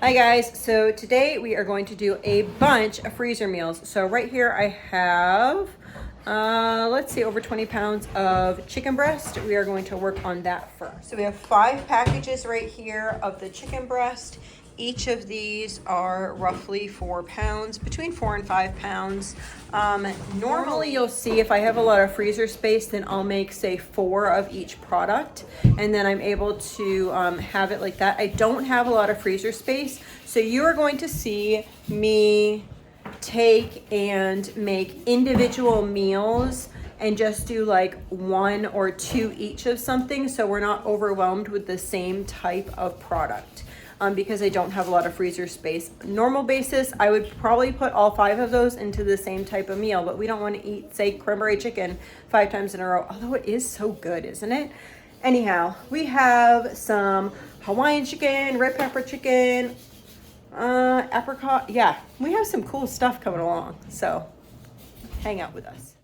Hi guys, so today we are going to do a bunch of freezer meals. So right here I have, let's see, over 20 pounds of chicken breast. We are going to work on that first. So we have 5 packages right here of the chicken breast. Each of these are roughly 4 pounds, between 4 and 5 pounds. Normally you'll see if I have a lot of freezer space, then I'll make say 4 of each product, and then I'm able to have it like that. I don't have a lot of freezer space, so you are going to see me take and make individual meals and just do like 1 or 2 each of something, so we're not overwhelmed with the same type of product. Because I don't have a lot of freezer space. Normal basis, I would probably put all 5 of those into the same type of meal, but we don't want to eat, say, cranberry chicken 5 times in a row, although it is so good, isn't it? Anyhow, we have some Hawaiian chicken, red pepper chicken, apricot. Yeah, we have some cool stuff coming along, so hang out with us.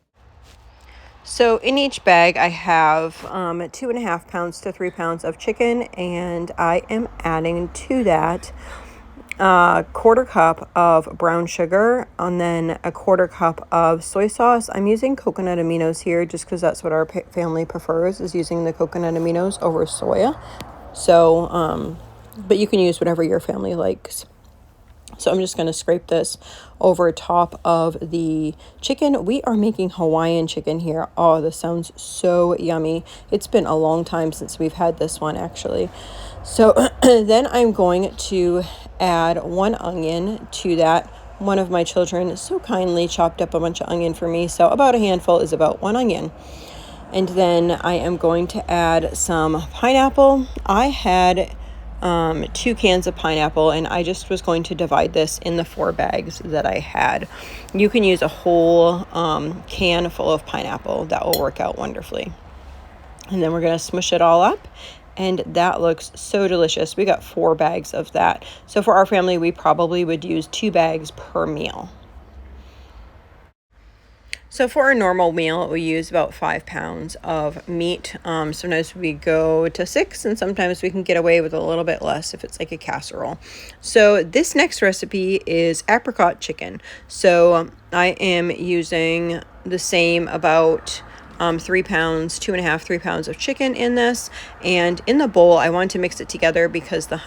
So in each bag I have 2.5 pounds to 3 pounds of chicken, and I am adding to that a 1/4 cup of brown sugar and then a 1/4 cup of soy sauce. I'm using coconut aminos here just because that's what our family prefers, is using the coconut aminos over soya. So, but you can use whatever your family likes. So I'm just going to scrape this over top of the chicken. We are making Hawaiian chicken here. Oh, this sounds so yummy. It's been a long time since we've had this one, actually. So then I'm going to add 1 onion to that. One of my children so kindly chopped up a bunch of onion for me. So about a handful is about 1 onion. And then I am going to add some pineapple. I had 2 cans of pineapple, and I just was going to divide this in the 4 bags that I had. You can use a whole can full of pineapple. That will work out wonderfully. And then we're going to smush it all up, and that looks so delicious. We got 4 bags of that. So for our family, we probably would use 2 bags per meal. So for a normal meal, we use about 5 pounds of meat. Sometimes we go to 6, and sometimes we can get away with a little bit less if it's like a casserole. So this next recipe is apricot chicken. So I am using the same about 3 pounds, 2.5, 3 pounds of chicken in this. And in the bowl, I want to mix it together because the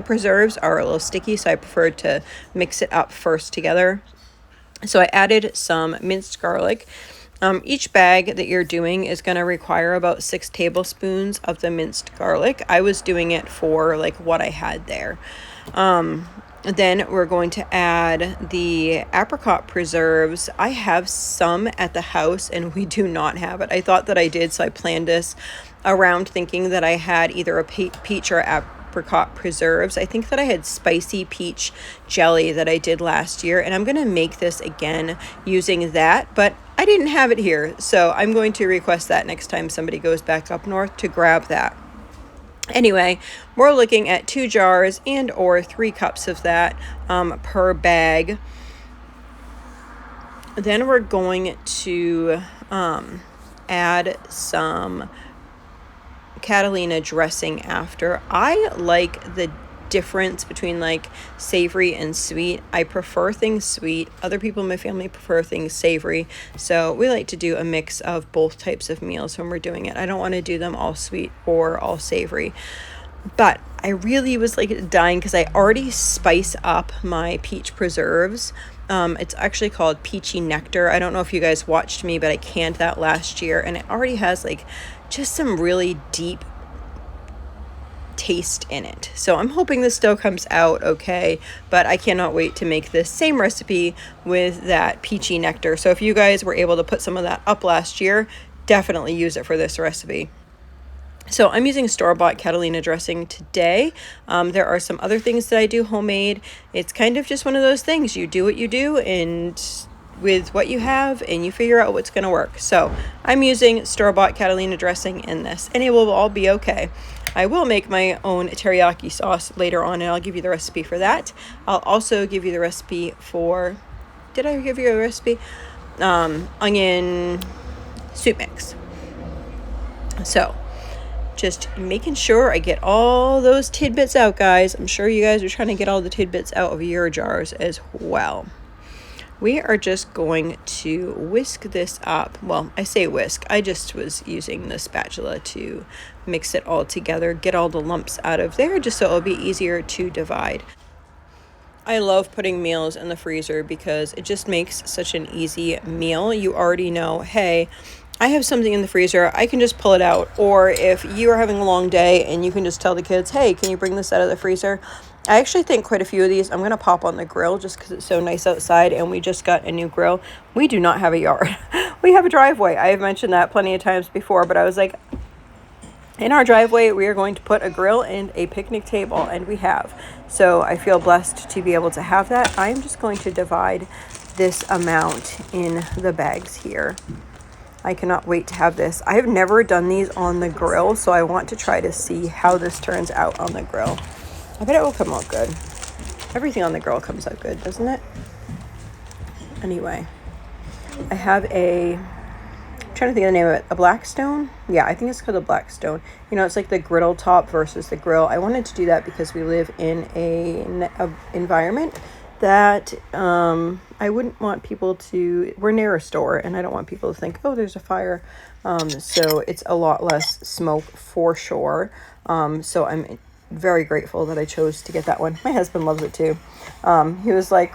preserves are a little sticky, so I prefer to mix it up first together. So I added some minced garlic. Each bag that you're doing is going to require about 6 tablespoons of the minced garlic. I was doing it for like what I had there. Then we're going to add the apricot preserves. I have some at the house and we do not have it. I thought that I did, so I planned this around thinking that I had either a peach or apricot preserves. I think that I had spicy peach jelly that I did last year, and I'm going to make this again using that, but I didn't have it here, so I'm going to request that next time somebody goes back up north to grab that. Anyway, we're looking at 2 jars and or 3 cups of that per bag. Then we're going to add some Catalina dressing after. I like the difference between like savory and sweet. I prefer things sweet. Other people in my family prefer things savory. So we like to do a mix of both types of meals when we're doing it. I don't want to do them all sweet or all savory. But I really was like dying because I already spice up my peach preserves. It's actually called Peachy Nectar. I don't know if you guys watched me, but I canned that last year, and it already has like just some really deep taste in it. So I'm hoping this still comes out okay, but I cannot wait to make this same recipe with that peachy nectar. So if you guys were able to put some of that up last year, definitely use it for this recipe. So I'm using store-bought Catalina dressing today. There are some other things that I do homemade. It's kind of just one of those things. You do what you do and with what you have, and you figure out what's going to work. So I'm using store-bought Catalina dressing in this, and it will all be okay. I will make my own teriyaki sauce later on, and I'll give you the recipe for that. I'll also give you the recipe for, did I give you a recipe? Onion soup mix. So just making sure I get all those tidbits out, guys. I'm sure you guys are trying to get all the tidbits out of your jars as well. We are just going to whisk this up. Well, I say whisk. I just was using the spatula to mix it all together, get all the lumps out of there, just so it'll be easier to divide. I love putting meals in the freezer because it just makes such an easy meal. You already know, hey, I have something in the freezer, I can just pull it out. Or if you are having a long day and you can just tell the kids, hey, can you bring this out of the freezer? I actually think quite a few of these I'm going to pop on the grill just because it's so nice outside, and we just got a new grill. We do not have a yard. We have a driveway. I have mentioned that plenty of times before, but I was like, in our driveway, we are going to put a grill and a picnic table, and we have. So I feel blessed to be able to have that. I'm just going to divide this amount in the bags here. I cannot wait to have this. I have never done these on the grill, so I want to try to see how this turns out on the grill. I bet it will come out good. Everything on the grill comes out good, doesn't it? Anyway, I have I'm trying to think of the name of it, a Blackstone? Yeah, I think it's called a Blackstone. You know, it's like the griddle top versus the grill. I wanted to do that because we live in an environment that I wouldn't want people to, we're near a store, and I don't want people to think, oh, there's a fire. So it's a lot less smoke for sure. So I'm very grateful that I chose to get that one. My husband loves it too. He was like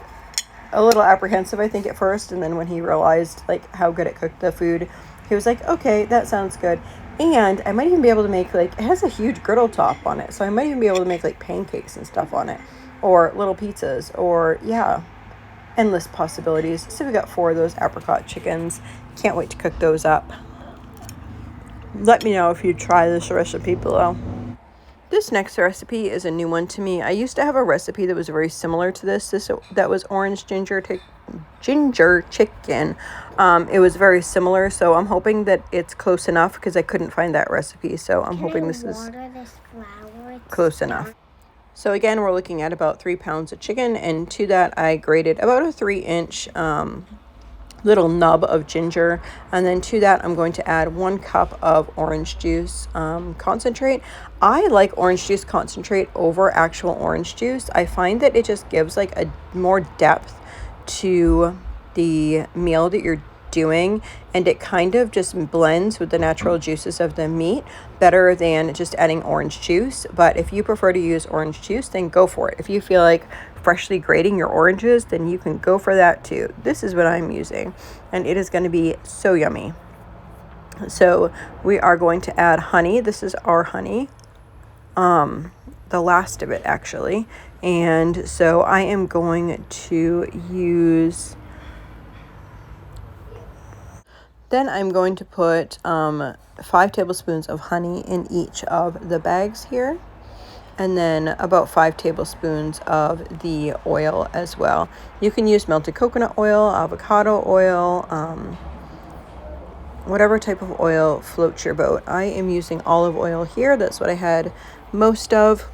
a little apprehensive, I think, at first, and then when he realized like how good it cooked the food, he was like, okay, that sounds good. And I might even be able to make, like, it has a huge griddle top on it, so I might even be able to make like pancakes and stuff on it, or little pizzas, or yeah, endless possibilities. So we got 4 of those apricot chickens. Can't wait to cook those up. Let me know if you try this recipe below. This next recipe is a new one to me. I used to have a recipe that was very similar to this. That was orange ginger chicken. It was very similar, so I'm hoping that it's close enough because I couldn't find that recipe. So I'm hoping this is close enough. So again, we're looking at about 3 pounds of chicken, and to that I grated about a 3-inch little nub of ginger, and then to that I'm going to add 1 cup of orange juice concentrate. I like orange juice concentrate over actual orange juice. I find that it just gives like a more depth to the meal that you're doing, and it kind of just blends with the natural juices of the meat better than just adding orange juice. But if you prefer to use orange juice, then go for it. If you feel like freshly grating your oranges, then you can go for that too. This is what I'm using, and it is going to be so yummy. So we are going to add honey. This is our honey, the last of it actually. And so I am going to use, then I'm going to put 5 tablespoons of honey in each of the bags here, and then about 5 tablespoons of the oil as well. You can use melted coconut oil, avocado oil, whatever type of oil floats your boat. I am using olive oil here. That's what I had most of.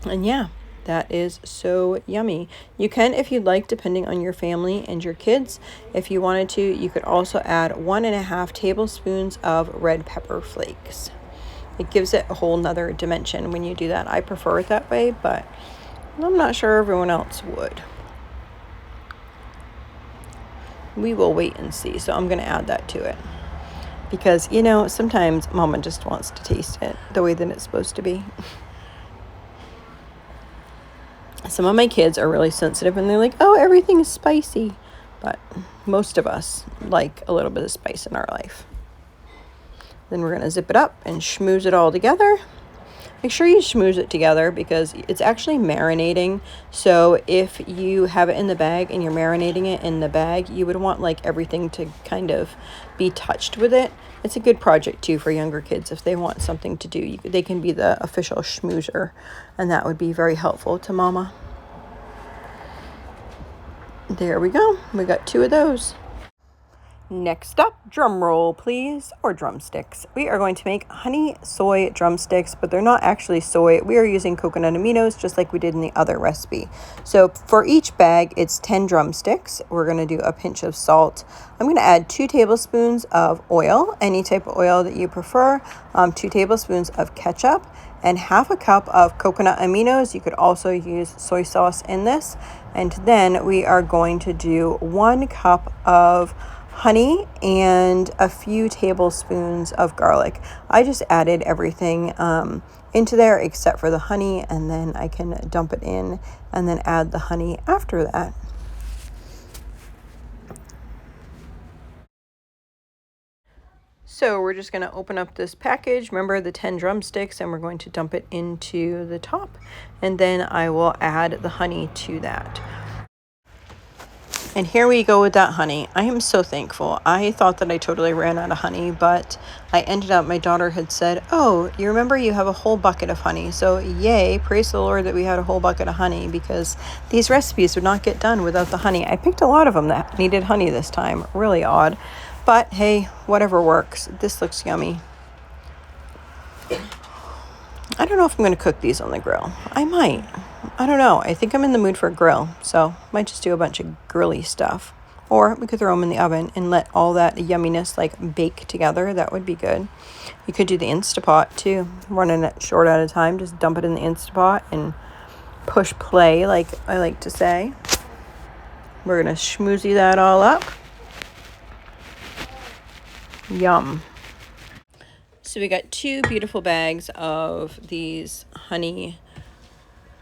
And yeah, that is so yummy. You can, if you'd like, depending on your family and your kids, if you wanted to, you could also add 1.5 tablespoons of red pepper flakes. It gives it a whole nother dimension when you do that. I prefer it that way, but I'm not sure everyone else would. We will wait and see. So I'm going to add that to it, because, you know, sometimes Mama just wants to taste it the way that it's supposed to be. Some of my kids are really sensitive, and they're like, oh, everything is spicy. But most of us like a little bit of spice in our life. Then we're going to zip it up and schmooze it all together. Make sure you schmooze it together because it's actually marinating. So if you have it in the bag and you're marinating it in the bag, you would want like everything to kind of be touched with it. It's a good project too for younger kids if they want something to do. They can be the official schmoozer, and that would be very helpful to Mama. There we go. We got 2 of those. Next up, drum roll please, or drumsticks. We are going to make honey soy drumsticks, but they're not actually soy. We are using coconut aminos just like we did in the other recipe. So for each bag, it's 10 drumsticks. We're going to do a pinch of salt. I'm going to add 2 tablespoons of oil, any type of oil that you prefer, 2 tablespoons of ketchup, and half a cup of coconut aminos. You could also use soy sauce in this. And then we are going to do 1 cup of honey and a few tablespoons of garlic. I just added everything into there except for the honey, and then I can dump it in and then add the honey after that. So we're just going to open up this package, remember the 10 drumsticks, and we're going to dump it into the top, and then I will add the honey to that. And here we go with that honey. I am so thankful. I thought that I totally ran out of honey, but I ended up, my daughter had said, oh, you remember you have a whole bucket of honey. So yay, praise the Lord that we had a whole bucket of honey, because these recipes would not get done without the honey. I picked a lot of them that needed honey this time. Really odd. But hey, whatever works. This looks yummy. I don't know if I'm going to cook these on the grill. I might. I don't know. I think I'm in the mood for a grill, so might just do a bunch of grilly stuff. Or we could throw them in the oven and let all that yumminess like bake together. That would be good. You could do the Instapot too. Running it short at a time. Just dump it in the Instapot and push play, like I like to say. We're going to schmoozy that all up. Yum. So we got 2 beautiful bags of these honey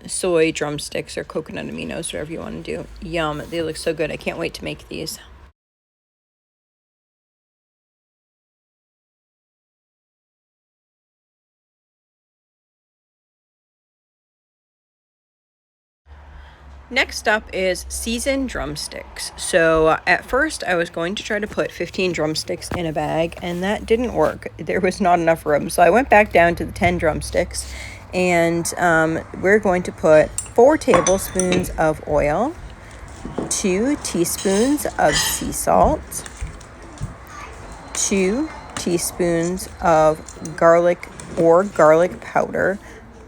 soy drumsticks or coconut aminos, whatever you want to do. Yum. They look so good. I can't wait to make these. Next up is seasoned drumsticks. So at first I was going to try to put 15 drumsticks in a bag, and that didn't work. There was not enough room. So I went back down to the 10 drumsticks, and we're going to put 4 tablespoons of oil, 2 teaspoons of sea salt, 2 teaspoons of garlic or garlic powder.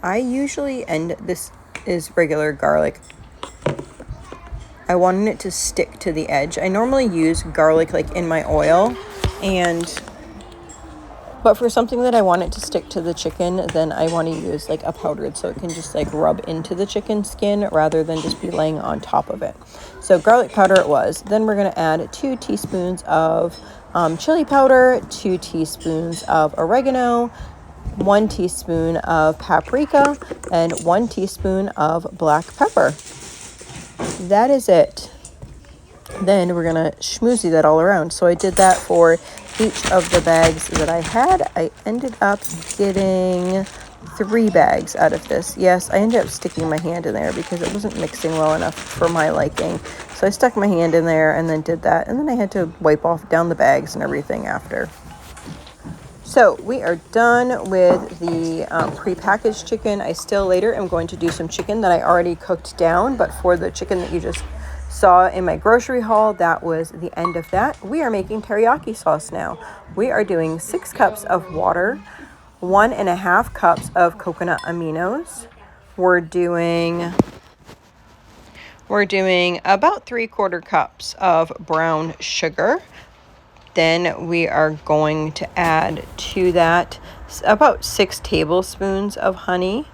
I usually, and this is regular garlic, I wanted it to stick to the edge. I normally use garlic like in my oil, but for something that I want it to stick to the chicken, then I want to use like a powdered, so it can just like rub into the chicken skin rather than just be laying on top of it. So garlic powder it was. Then we're going to add 2 teaspoons of chili powder, 2 teaspoons of oregano, 1 teaspoon of paprika, and 1 teaspoon of black pepper. That is it. Then we're going to schmoozy that all around. So I did that for each of the bags that I had. I ended up getting 3 bags out of this. Yes, I ended up sticking my hand in there because it wasn't mixing well enough for my liking. So I stuck my hand in there and then did that. And then I had to wipe off down the bags and everything after. So we are done with the prepackaged chicken. I still later am going to do some chicken that I already cooked down, but for the chicken that you just saw in my grocery haul, that was the end of that. We are making teriyaki sauce now. We are doing 6 cups of water, 1.5 cups of coconut aminos. We're doing about 3/4 cups of brown sugar. Then we are going to add to that about 6 tablespoons of honey.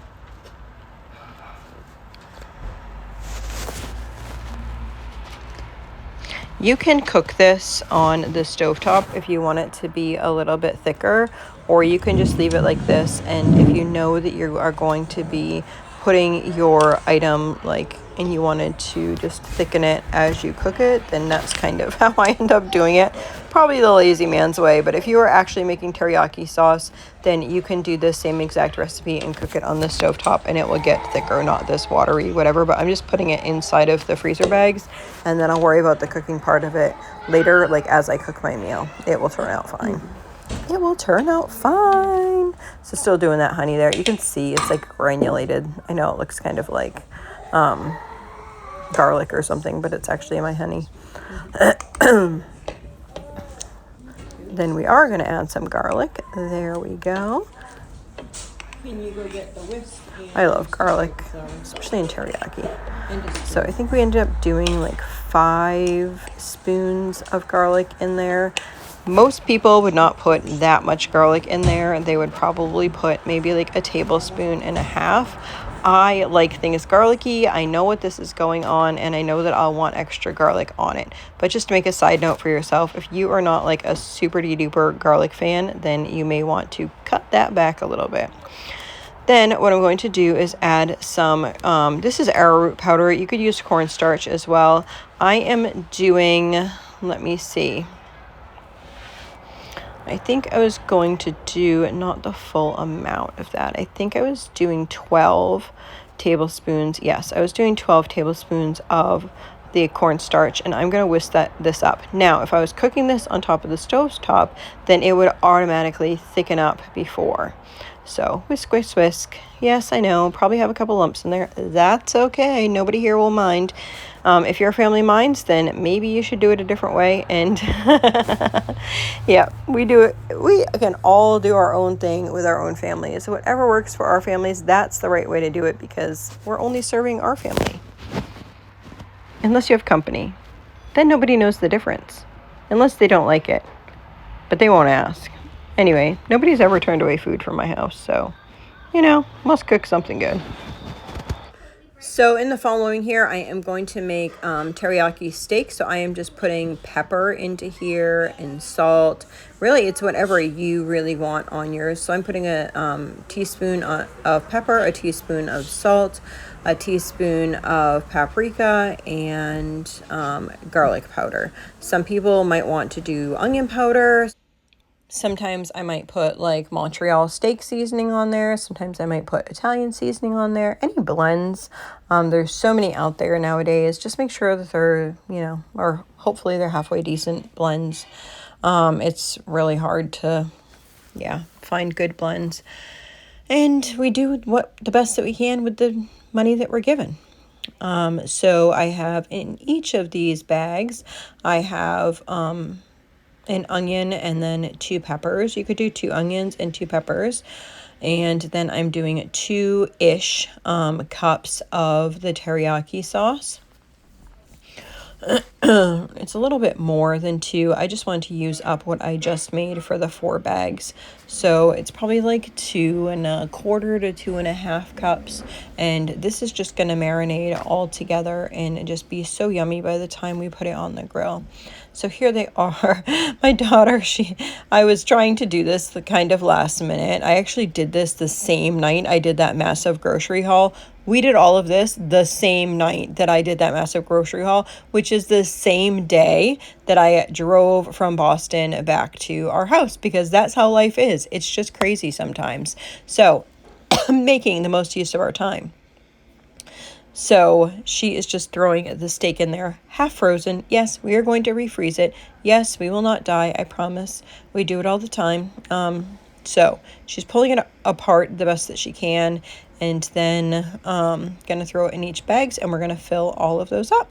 You can cook this on the stovetop if you want it to be a little bit thicker, or you can just leave it like this. And if you know that you are going to be putting your item and you wanted to just thicken it as you cook it, then that's kind of how I end up doing it. Probably the lazy man's way, but if you are actually making teriyaki sauce, then you can do the same exact recipe and cook it on the stovetop and it will get thicker, not this watery whatever. But I'm just putting it inside of the freezer bags, and then I'll worry about the cooking part of it later, as I cook my meal. It will turn out fine. It will turn out fine. So still doing that honey there. You can see it's granulated. I know it looks kind of like garlic or something, but it's actually my honey. then we are going to add some garlic. There we go. Can you go get the whisk? I love garlic, especially in teriyaki. So I think we ended up doing like 5 spoons of garlic in there. Most people would not put that much garlic in there. They would probably put maybe like a tablespoon and a half. I like things garlicky. I know what this is going on, and I know that I'll want extra garlic on it. But just to make a side note for yourself, if you are not like a super duper garlic fan, then you may want to cut that back a little bit. Then what I'm going to do is add some, this is arrowroot powder. You could use cornstarch as well. I am doing, let me see. I think I was going to do not the full amount of that. I think I was doing 12 tablespoons. Yes, I was doing 12 tablespoons of the cornstarch, and I'm going to whisk this up. Now, if I was cooking this on top of the stove top, then it would automatically thicken up before. So whisk, whisk, whisk. Yes, I know, probably have a couple lumps in there. That's okay. Nobody here will mind. If your family minds, then maybe you should do it a different way. And yeah, we do it. We can all do our own thing with our own families. So whatever works for our families, that's the right way to do it, because we're only serving our family. Unless you have company, then nobody knows the difference, unless they don't like it, but they won't ask. Anyway, nobody's ever turned away food from my house, so, you know, must cook something good. So in the following here, I am going to make teriyaki steak. So I am just putting pepper into here and salt. Really, it's whatever you really want on yours. So I'm putting a teaspoon of pepper, a teaspoon of salt, a teaspoon of paprika, and garlic powder. Some people might want to do onion powder. Sometimes I might put like Montreal steak seasoning on there. Sometimes I might put Italian seasoning on there. Any blends. There's so many out there nowadays. Just make sure that they're, you know, or hopefully they're halfway decent blends. It's really hard to, find good blends. And we do the best that we can with the money that we're given. So I have in each of these bags, I have an onion and then 2 peppers. You could do 2 onions and 2 peppers. And then I'm doing 2-ish cups of the teriyaki sauce. It's a little bit more than 2. I just wanted to use up what I just made for the 4 bags. So it's probably like 2 1/4 to 2.5 cups. And this is just going to marinate all together and just be so yummy by the time we put it on the grill. So here they are. My daughter, I was trying to do this the kind of last minute. I actually did this the same night I did that massive grocery haul. We did all of this the same night that I did that massive grocery haul, which is the same day that I drove from Boston back to our house, because that's how life is. It's just crazy sometimes. So making the most use of our time. So she is just throwing the steak in there, half frozen. Yes, we are going to refreeze it. Yes, we will not die, I promise. We do it all the time. So she's pulling it apart the best that she can, and then gonna throw it in each bags, and we're gonna fill all of those up.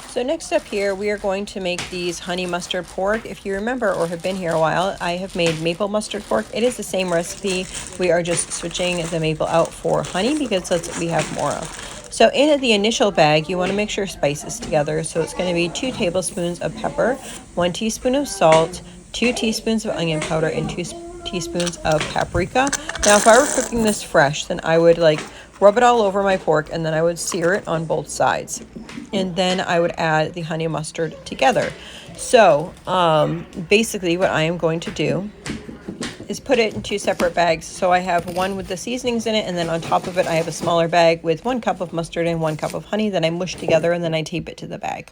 So next up here, we are going to make these honey mustard pork. If you remember or have been here a while, I have made maple mustard pork. It is the same recipe. We are just switching the maple out for honey because that's what we have more of. So in the initial bag, you want to make sure spices together. So it's going to be 2 tablespoons of pepper, 1 teaspoon of salt, 2 teaspoons of onion powder, and 2 teaspoons of paprika. Now, if I were cooking this fresh, then I would rub it all over my pork, and then I would sear it on both sides. And then I would add the honey mustard together. So basically what I am going to do is put it in 2 separate bags. So I have one with the seasonings in it, and then on top of it I have a smaller bag with 1 cup of mustard and 1 cup of honey that I mush together, and then I tape it to the bag.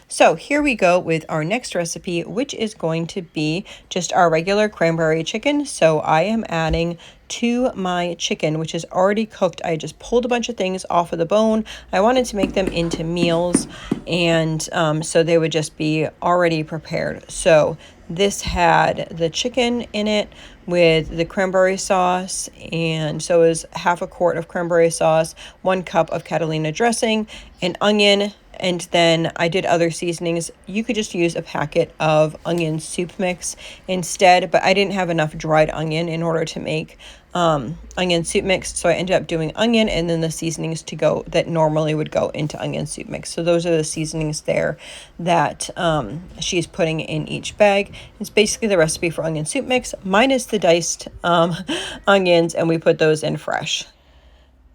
So here we go with our next recipe, which is going to be just our regular cranberry chicken. So I am adding to my chicken, which is already cooked. I just pulled a bunch of things off of the bone. I wanted to make them into meals, and so they would just be already prepared. So this had the chicken in it with the cranberry sauce, and so it was half a quart of cranberry sauce, 1 cup of Catalina dressing, an onion, And then I did other seasonings. You could just use a packet of onion soup mix instead, but I didn't have enough dried onion in order to make onion soup mix, so I ended up doing onion and then the seasonings to go that normally would go into onion soup mix. So those are the seasonings there that she's putting in each bag. It's basically the recipe for onion soup mix minus the diced onions, and we put those in fresh.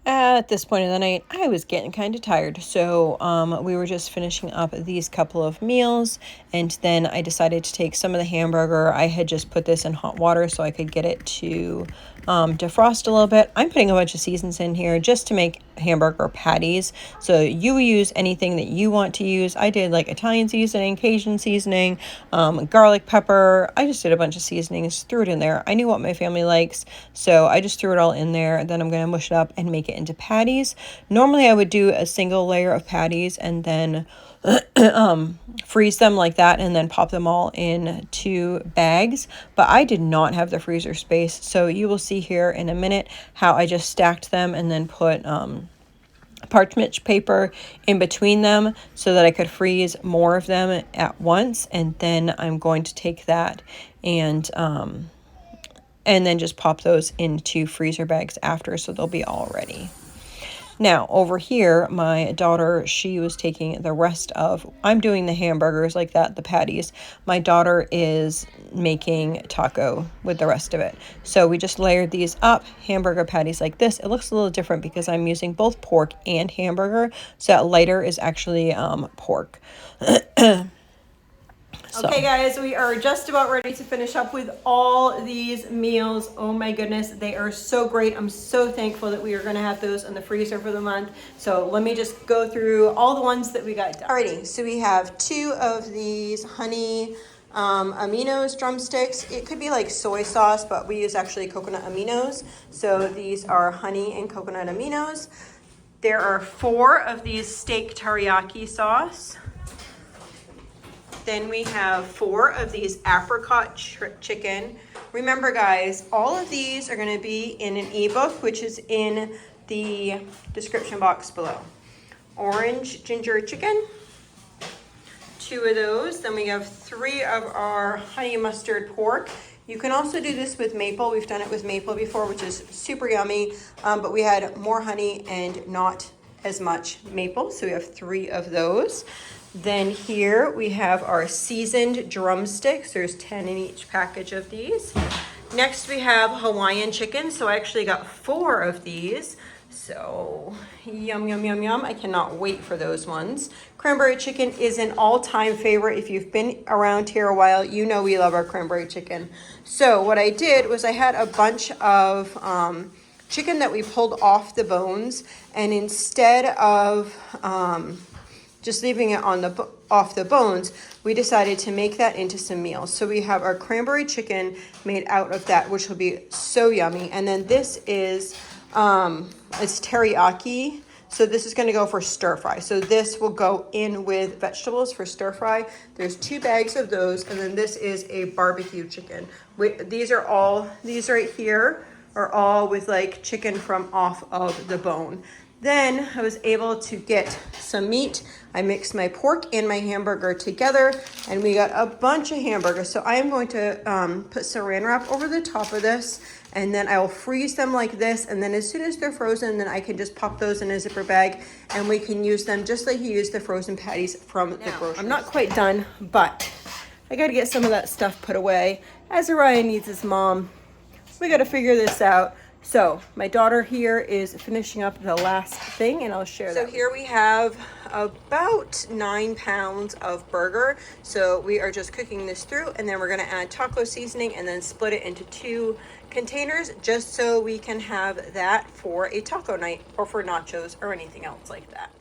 At this point of the night, I was getting kind of tired, so we were just finishing up these couple of meals, and then I decided to take some of the hamburger. I had just put this in hot water so I could get it to defrost a little bit. I'm putting a bunch of seasons in here just to make hamburger patties, so you use anything that you want to use. I did like Italian seasoning, Cajun seasoning, garlic pepper. I just did a bunch of seasonings, threw it in there. I knew what my family likes, so I just threw it all in there. Then I'm going to mush it up and make it into patties. Normally I would do a single layer of patties and then freeze them like that and then pop them all into bags, but I did not have the freezer space, so you will see here in a minute how I just stacked them and then put parchment paper in between them so that I could freeze more of them at once. And then I'm going to take that and then just pop those into freezer bags after, so they'll be all ready. Now, over here, my daughter, she was taking the rest of, I'm doing the hamburgers like that, the patties. My daughter is making taco with the rest of it. So we just layered these up, hamburger patties like this. It looks a little different because I'm using both pork and hamburger. So that lighter is actually pork. Okay guys, we are just about ready to finish up with all these meals. Oh my goodness, they are so great. I'm so thankful that we are going to have those in the freezer for the month. So let me just go through all the ones that we got done. Alrighty, so we have 2 of these honey aminos drumsticks. It could be like soy sauce, but we use actually coconut aminos. So these are honey and coconut aminos. There are 4 of these steak teriyaki sauce. Then we have 4 of these apricot chicken. Remember guys, all of these are going to be in an ebook, which is in the description box below. Orange ginger chicken, 2 of those. Then we have 3 of our honey mustard pork. You can also do this with maple. We've done it with maple before, which is super yummy, but we had more honey and not as much maple, so we have 3 of those. Then here we have our seasoned drumsticks. There's 10 in each package of these. Next we have Hawaiian chicken. So I actually got 4 of these. So yum, yum, yum, yum. I cannot wait for those ones. Cranberry chicken is an all-time favorite. If you've been around here a while, you know we love our cranberry chicken. So what I did was I had a bunch of chicken that we pulled off the bones, and instead of just leaving it on off the bones, we decided to make that into some meals. So we have our cranberry chicken made out of that, which will be so yummy. And then this is it's teriyaki. So this is going to go for stir fry. So this will go in with vegetables for stir fry. There's 2 bags of those, and then this is a barbecue chicken. These right here are all with like chicken from off of the bone. Then I was able to get some meat. I mixed my pork and my hamburger together, and we got a bunch of hamburgers. So I am going to put saran wrap over the top of this, and then I will freeze them like this. And then as soon as they're frozen, then I can just pop those in a zipper bag, and we can use them just like you use the frozen patties from the grocery. I'm not quite done, but I got to get some of that stuff put away. Azariah needs his mom. We got to figure this out. So my daughter here is finishing up the last thing, and I'll share that. So here we have about 9 pounds of burger. So we are just cooking this through, and then we're going to add taco seasoning and then split it into 2 containers just so we can have that for a taco night or for nachos or anything else like that.